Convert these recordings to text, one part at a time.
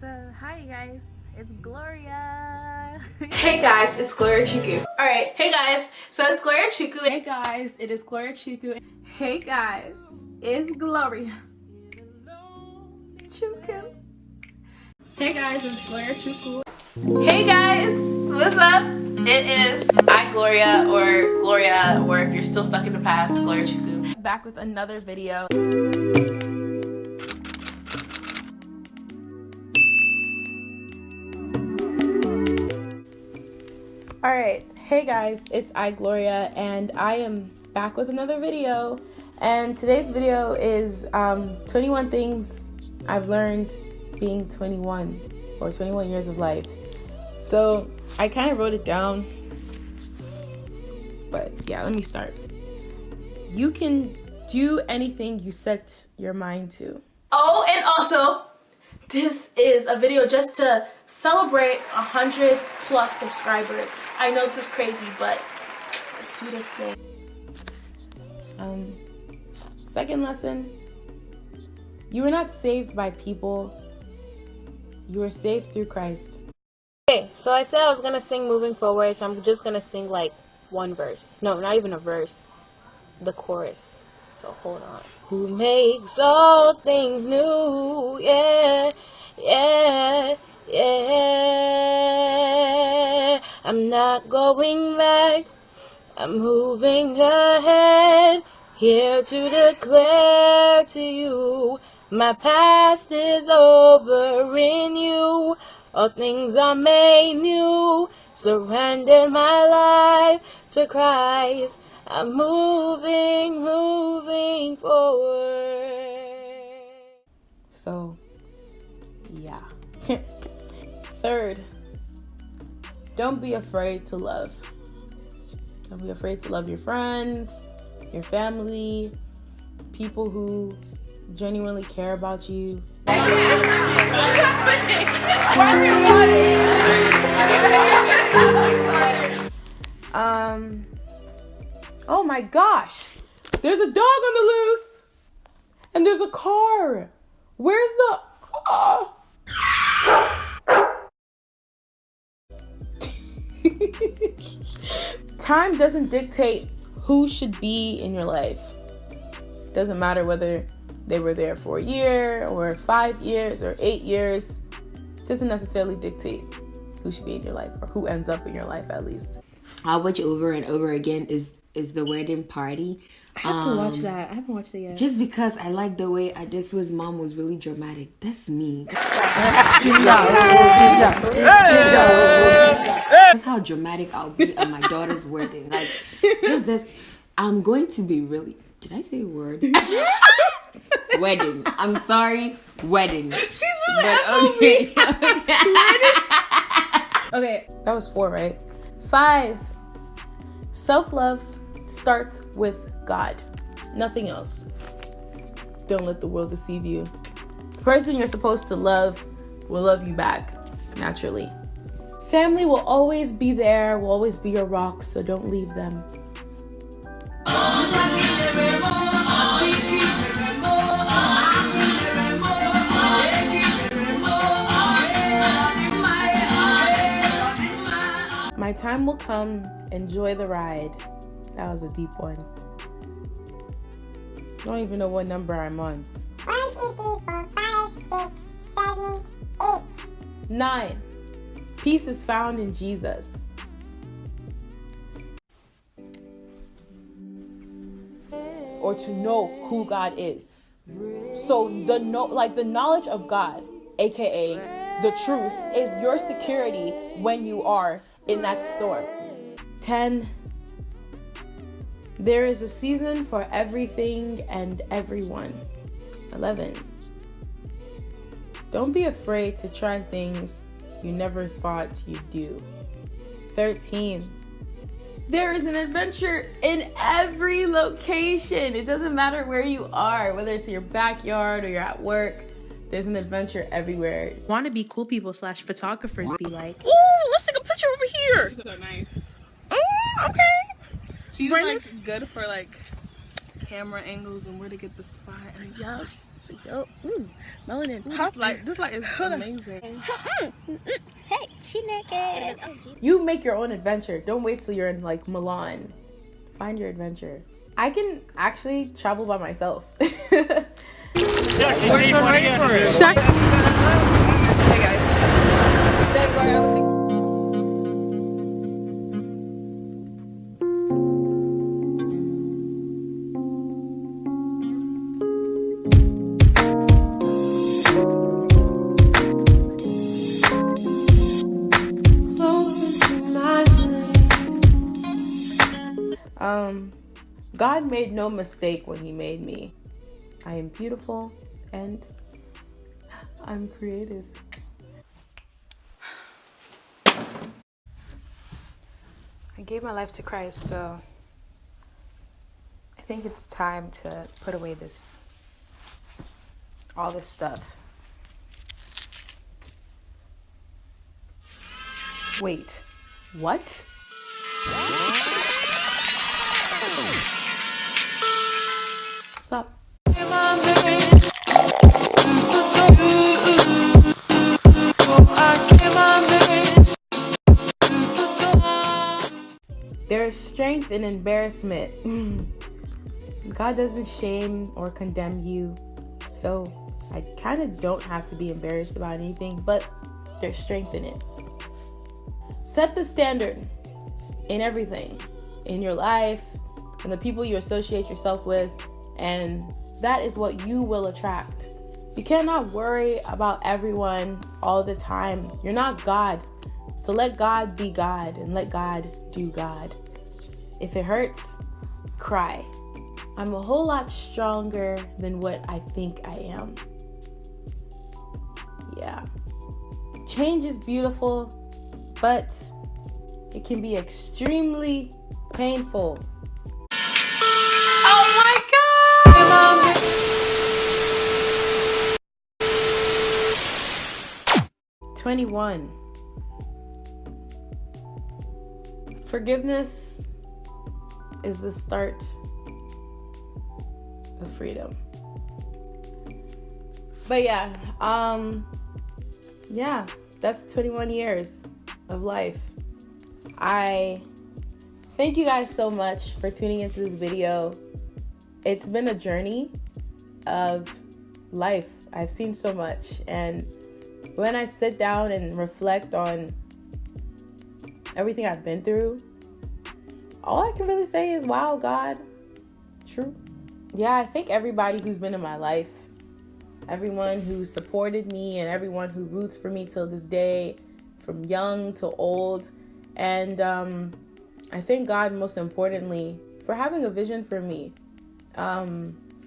So, hi guys, it's Gloria. Hey guys, it's Gloriaaa. Alright, hey guys, so it's Gloriaaa. Hey guys, it is Gloriaaa. Hey guys, it's Gloriaaa. Hey guys, it's Gloriaaa. Hey guys, what's up? It is iGloriaaa or Gloria, or if you're still stuck in the past, Gloriaaa. Back with another video. Alright, hey guys, it's iGloriaaa and I am back with another video. And today's video is 21 things I've learned being 21 or 21 years of life. So I kind of wrote it down, but yeah, let me start. You can do anything you set your mind to. Oh, and also, this is a video just to celebrate 100+ subscribers. I know this is crazy, but let's do this thing. Second lesson, you were not saved by people. You were saved through Christ. Okay, so I said I was gonna sing moving forward, so I'm just gonna sing like one verse. No, not even a verse. The chorus. So hold on. Who makes all things new? Yeah, yeah, yeah. I'm not going back. I'm moving ahead. Here to declare to you, my past is over in you. All things are made new. Surrender my life to Christ. I'm moving forward. So, yeah. Third, don't be afraid to love. Don't be afraid to love your friends, your family, people who genuinely care about you. Oh my gosh, there's a dog on the loose, and there's a car. Where's the? Time doesn't dictate who should be in your life. Doesn't matter whether they were there for a year or 5 years or 8 years. Doesn't necessarily dictate who should be in your life or who ends up in your life, at least. I'll watch over and over again is the wedding party. I have to watch that. I haven't watched it yet. Just because I like the way Adeswa's mom was really dramatic. That's me. That's how dramatic I'll be at my daughter's wedding. Like, just this. I'm going to be really. Did I say a word? Wedding. I'm sorry. Wedding. She's really okay. Okay, that was 4, right? 5. Self-love starts with God. Nothing else. Don't let the world deceive you. The person you're supposed to love will love you back, naturally. Family will always be there, will always be your rock, so don't leave them. My time will come, enjoy the ride. That was a deep one. I don't even know what number I'm on. 1, 2, 3, 4, 5, 6, 7, 8. 9. Peace is found in Jesus. Or to know who God is. So the knowledge of God, aka the truth, is your security when you are in that storm. 10. There is a season for everything and everyone. 11. Don't be afraid to try things you never thought you'd do. 13. There is an adventure in every location. It doesn't matter where you are, whether it's in your backyard or you're at work. There's an adventure everywhere. Want to be cool people / photographers be like, Ooh, let's take a picture over here. So nice. Oh, okay. She's like good for like camera angles and where to get the spot. And yes, yo, melanin pop. This light is amazing. Hey, she naked. You make your own adventure. Don't wait till you're in like Milan. Find your adventure. I can actually travel by myself. Yeah, she's ready for it. Hey guys. God made no mistake when he made me. I am beautiful and I'm creative. I gave my life to Christ, so I think it's time to put away all this stuff. Wait, what? Stop. There is strength in embarrassment. God doesn't shame or condemn you, so I kind of don't have to be embarrassed about anything, but there's strength in it. Set the standard in everything, in your life, and the people you associate yourself with, and that is what you will attract. You cannot worry about everyone all the time. You're not God. So let God be God and let God do God. If it hurts, cry. I'm a whole lot stronger than what I think I am. Yeah. Change is beautiful, but it can be extremely painful. Oh my God! 21. Forgiveness is the start of freedom. But yeah, that's 21 years of life. I thank you guys so much for tuning into this video. It's been a journey of life. I've seen so much, and when I sit down and reflect on everything I've been through, all I can really say is, wow, God, true. Yeah, I thank everybody who's been in my life, everyone who supported me, and everyone who roots for me till this day, from young to old. And I thank God, most importantly, for having a vision for me.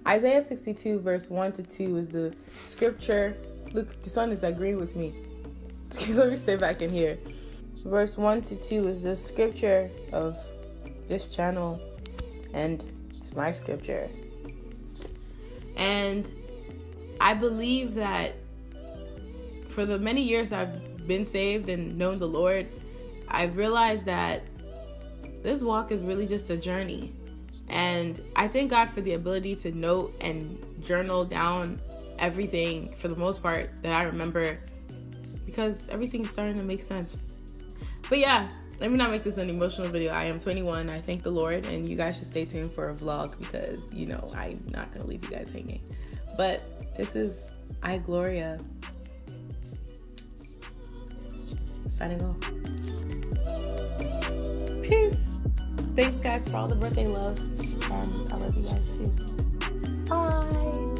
Isaiah 62 verse 1-2 is the scripture. Look, the sun is agreeing with me. Let me stay back in here. Verse 1-2 is the scripture of this channel, and it's my scripture. And I believe that for the many years I've been saved and known the Lord, I've realized that this walk is really just a journey. And I thank God for the ability to note and journal down everything, for the most part, that I remember, because everything's starting to make sense. But yeah, let me not make this an emotional video. I am 21. I thank the Lord, and you guys should stay tuned for a vlog because, you know, I'm not going to leave you guys hanging. But this is iGloriaaa signing off. Peace. Thanks, guys, for all the birthday love. And I love you guys too. Bye.